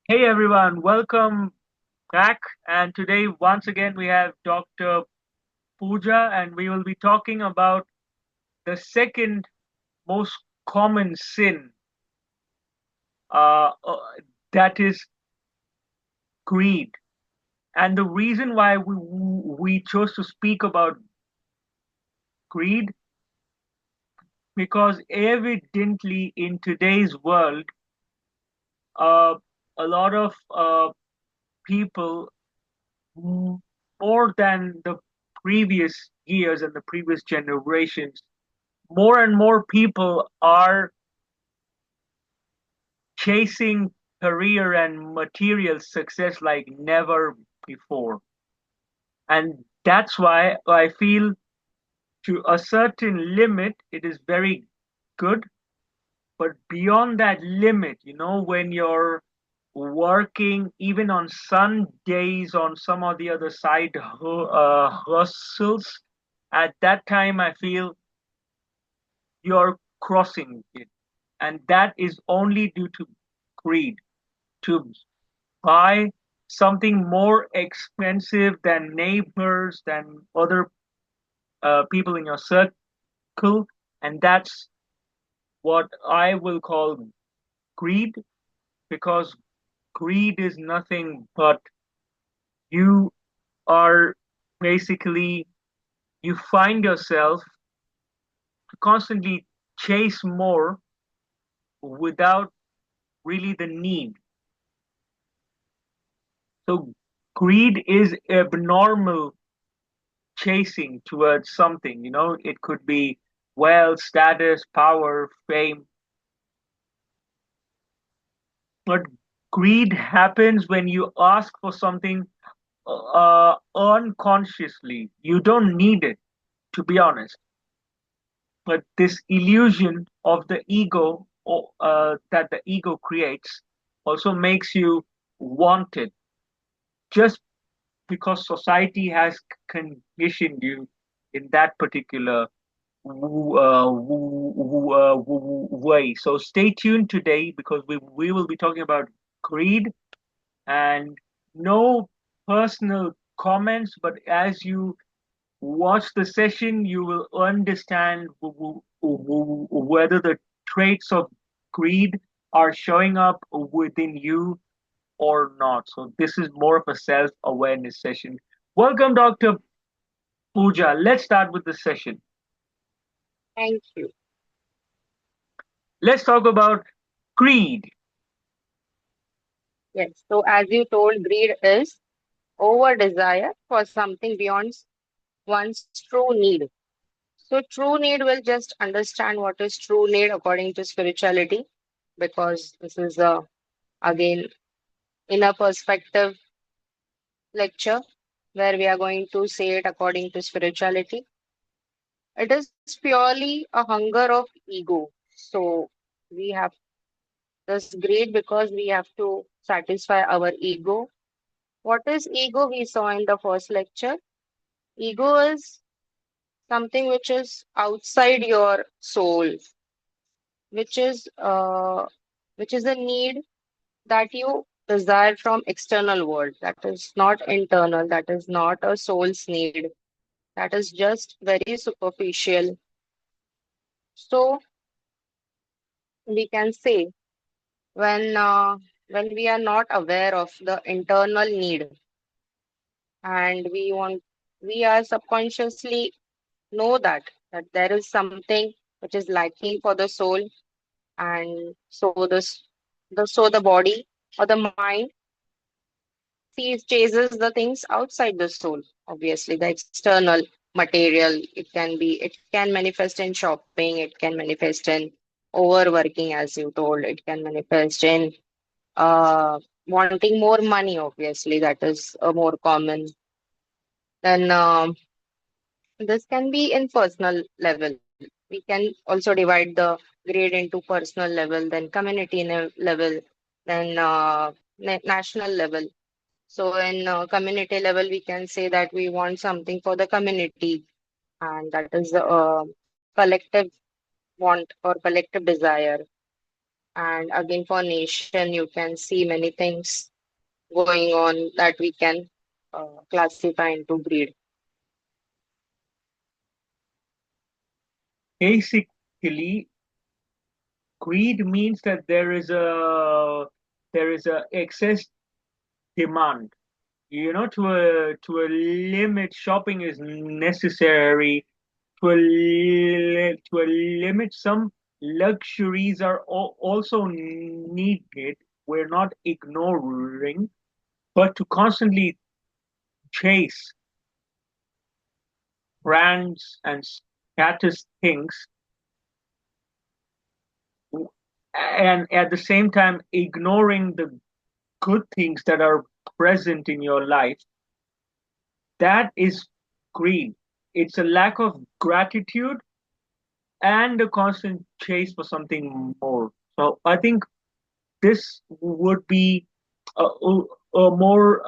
Hey everyone, welcome back. And today, once again, we have Dr. Pooja, and we will be talking about the second most common sin, uh, uh, that is greed. And the reason why we chose to speak about greed, because evidently in today's world, uh, a lot of people, more than the previous years and the previous generations, more and more people are chasing career and material success like never before. And that's why I feel to a certain limit, it is very good. But beyond that limit, when you're working even on Sundays on some of the other side hustles, at that time, I feel you're crossing it. And that is only due to greed, to buy something more expensive than neighbors, than other people in your circle. And that's what I will call greed, because greed is nothing but you are basically, you find yourself to constantly chase more without really the need. So greed is abnormal chasing towards something. It could be wealth, status, power, fame. But greed happens when you ask for something unconsciously. You don't need it, to be honest. But this illusion of the ego, that the ego creates, also makes you want it, just because society has conditioned you in that particular way. So stay tuned today, because we will be talking about greed, and no personal comments, but as you watch the session, you will understand whether the traits of greed are showing up within you or not. So this is more of a self-awareness session. Welcome, Dr. Pooja. Let's start with the session. Thank you. Let's talk about greed. Yes. So, as you told, greed is over desire for something beyond one's true need. So, true need will just understand what is true need according to spirituality, because this is again inner perspective lecture where we are going to say it according to spirituality. It is purely a hunger of ego. So, we have this greed because we have to satisfy our ego. What is ego? We saw in the first lecture. Ego is something which is outside your soul, which is uh, which is a need that you desire from external world. That is not internal. That is not a soul's need. That is just very superficial. So we can say when we are not aware of the internal need, and we are subconsciously know that there is something which is lacking for the soul, and so the body or the mind chases the things outside the soul. Obviously, the external material, it can manifest in shopping, it can manifest in overworking, as you told, it can manifest in uh wanting more money. Obviously, that is a more common. Then this can be in personal level. We can also divide the grade into personal level, then community level, then national level. So in community level, we can say that we want something for the community, and that is collective want or collective desire. And again, for nation, you can see many things going on that we can classify into greed. Basically, greed means that there is a excess demand. To a limit, shopping is necessary. To a limit, some luxuries are also needed. We're not ignoring, but to constantly chase brands and status things, and at the same time ignoring the good things that are present in your life, that is greed. It's a lack of gratitude and a constant chase for something more. So I think this would be a more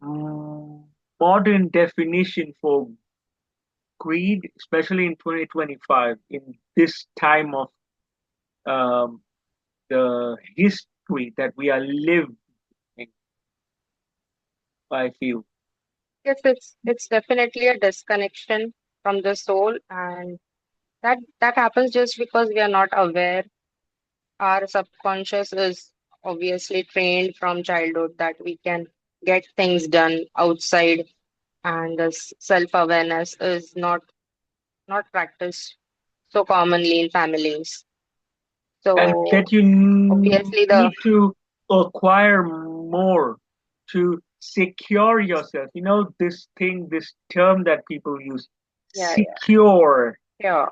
mm, modern definition for greed, especially in 2025, in this time of um, the history that we are living, I feel. Yes, it's definitely a disconnection from the soul, and that happens just because we are not aware. Our subconscious is obviously trained from childhood that we can get things done outside, and this self-awareness is not practiced so commonly in families. And So that you obviously the need to acquire more to secure yourself. This thing, this term that people use, yeah, secure. yeah,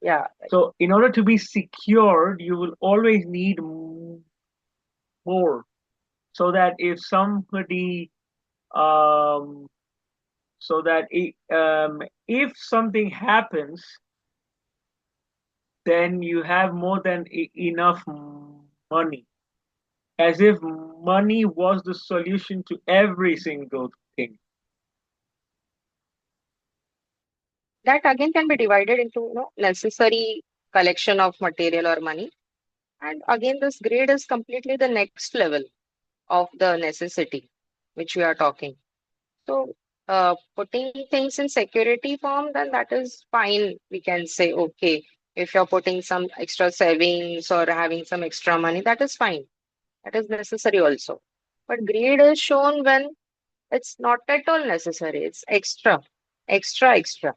yeah, So, in order to be secured, you will always need more, so that um, if something happens, then you have more than enough money, as if money was the solution to every single thing. that again can be divided into necessary collection of material or money. And again, this grade is completely the next level of the necessity which we are talking. So, putting things in security form, then that is fine. We can say, okay, if you're putting some extra savings or having some extra money, that is fine. That is necessary also. But greed is shown when it's not at all necessary. It's extra, extra, extra.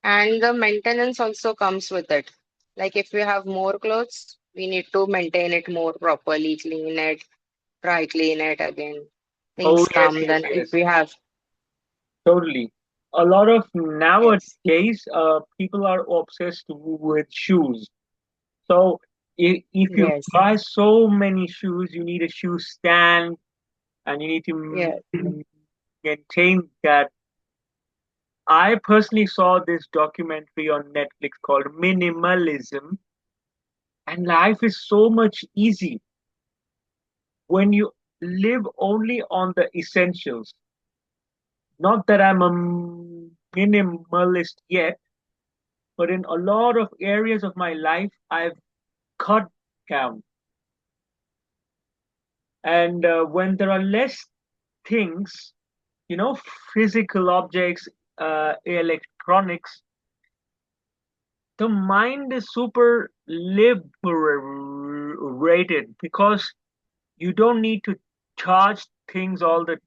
And the maintenance also comes with it. Like if we have more clothes, we need to maintain it more properly, clean it, dry clean it again. Oh, Things yes, come. yes, Then if yes, we have, totally. A lot of yes, nowadays, people are obsessed with shoes. So if you yes, buy so many shoes, you need a shoe stand, and you need to yes, maintain that. I personally saw this documentary on Netflix called Minimalism, and life is so much easy when you live only on the essentials. Not that I'm a minimalist yet, but in a lot of areas of my life, I've cut down. And when there are less things, you know, physical objects, electronics, the mind is super liberated because you don't need to charge things all the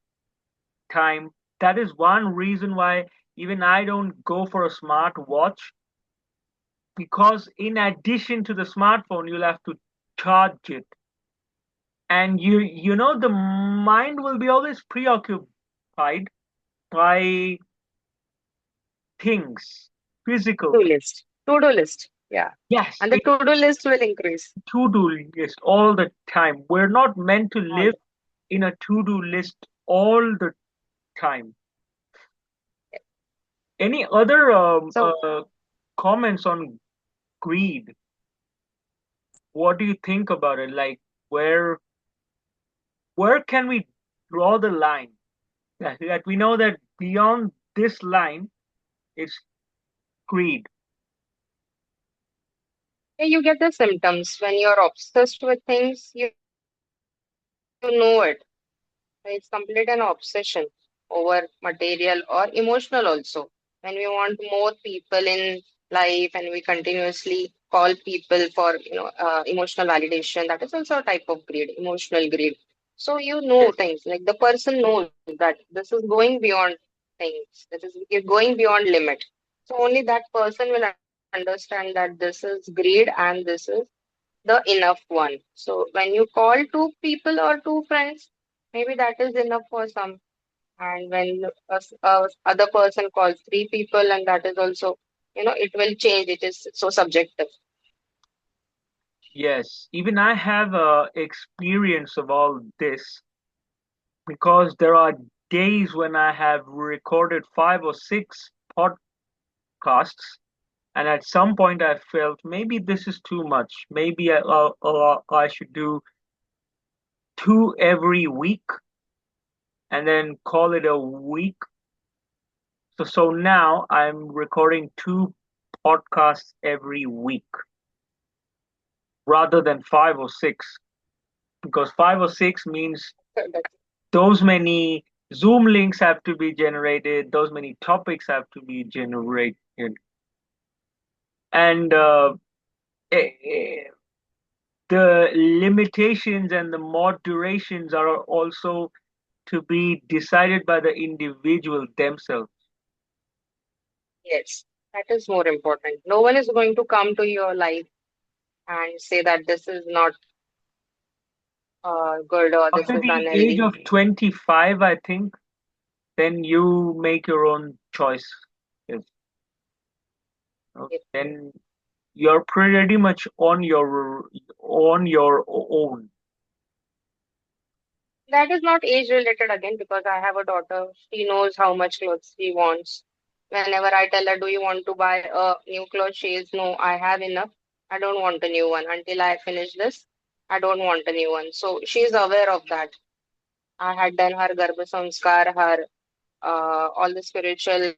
time. That is one reason why even I don't go for a smart watch, because in addition to the smartphone, you'll have to charge it. And the mind will be always preoccupied by things, physical to-do things. list, to-do list. Yeah. Yes, And the it to-do list will increase to-do list all the time. We're not meant to all live the in a to-do list all the time. Any other So comments on greed? What do you think about it? Like, where can we draw the line? That we know that beyond this line, it's greed. Yeah, you get the symptoms. When you're obsessed with things, you know it. It's complete an obsession over material or emotional also. When we want more people in life and we continuously call people for emotional validation, that is also a type of greed, emotional greed. So you know things like the Yes. person knows that this is going beyond things, that is going beyond limit. So only that person will understand that this is greed and this is the enough one. So when you call two people or two friends, maybe that is enough for some. And when other person calls three people, and that is also, it will change. It is so subjective. Yes, even I have experience of all this because there are days when I have recorded 5 or 6 podcasts, and at some point I felt maybe this is too much. Maybe I should do 2 every week and then call it a week. So now I'm recording 2 podcasts every week rather than 5 or 6, because 5 or 6 means those many Zoom links have to be generated, those many topics have to be generated, and eh, eh, the limitations and the moderations are also to be decided by the individual themselves. Yes, that is more important. No one is going to come to your life and say that this is not good or this After is the age unhealthy. of 25, I think, then you make your own choice. Yes. Yes. Then you're pretty much on your own. That is not age related again because I have a daughter. She knows how much clothes she wants. Whenever I tell her, "Do you want to buy a new clothes?" She is, "No, I have enough. I don't want a new one. Until I finish this, I don't want a new one." So she is aware of that. I had done her Garbha Samskar, her all the spiritual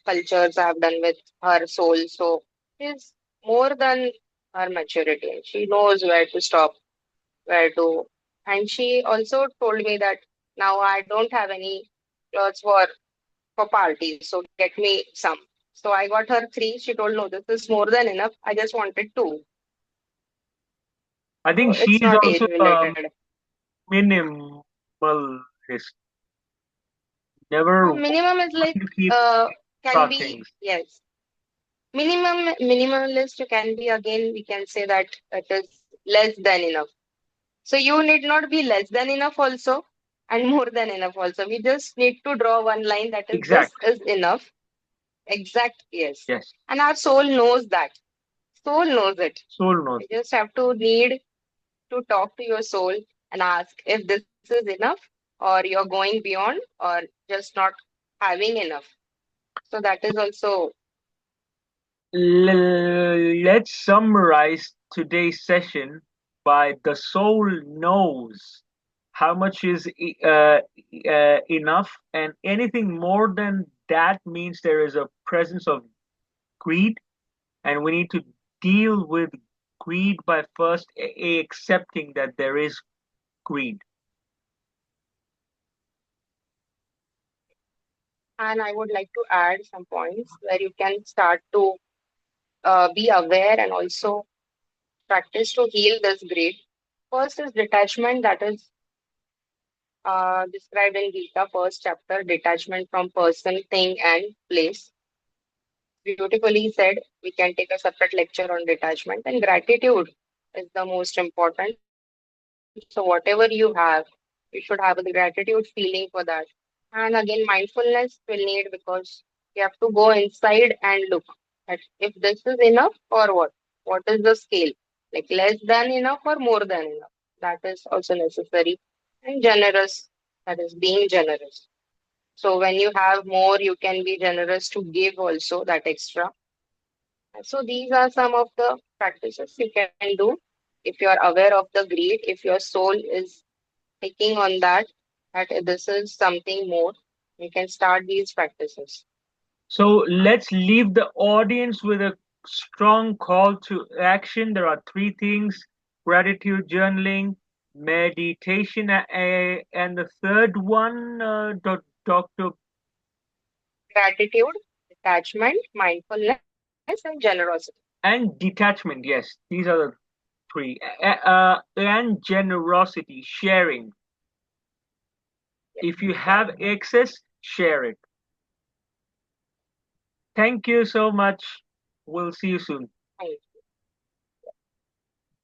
cultures I have done with her soul. So she's more than her maturity. She knows where to stop, where to. And she also told me that now I don't have any clothes for parties, so get me some. So I got her three. She told, "No, this is more than enough. I just wanted two." I So think she it's is not also age related. minimalist, never Minimum is like trying to keep can extra be, things. yes. Minimalist can be, again, we can say that it is less than enough. So you need not be less than enough also and more than enough also. We just need to draw one line that is this Exact. is enough. Exact, yes. Yes. And our soul knows that. Soul knows it. Soul knows You it. just have to need to talk to your soul and ask if this is enough or you're going beyond or just not having enough. So that is also Let's summarize today's session by the soul knows how much is enough, and anything more than that means there is a presence of greed, and we need to deal with greed by first accepting that there is greed. and I would like to add some points where you can start to be aware and also practice to heal this greed. First is detachment, that is described in Gita, first chapter, detachment from person, thing, and place. Beautifully said. We can take a separate lecture on detachment. And gratitude is the most important. So, whatever you have, you should have the gratitude feeling for that. And again, mindfulness will need because you have to go inside and look at if this is enough or what. What is the scale? Like less than enough or more than enough. That is also necessary. And generous, that is being generous. So when you have more, you can be generous to give also that extra. So these are some of the practices you can do if you are aware of the greed, if your soul is taking on that this is something more, you can start these practices. So let's leave the audience with a strong call to action. There are three things: gratitude journaling, meditation, and the third one, Dr. Gratitude, detachment, mindfulness, and generosity. And detachment. Yes, these are the three. And generosity, sharing. Yes, If you correct. have excess, share it. Thank you so much. We'll see you soon. Thank you.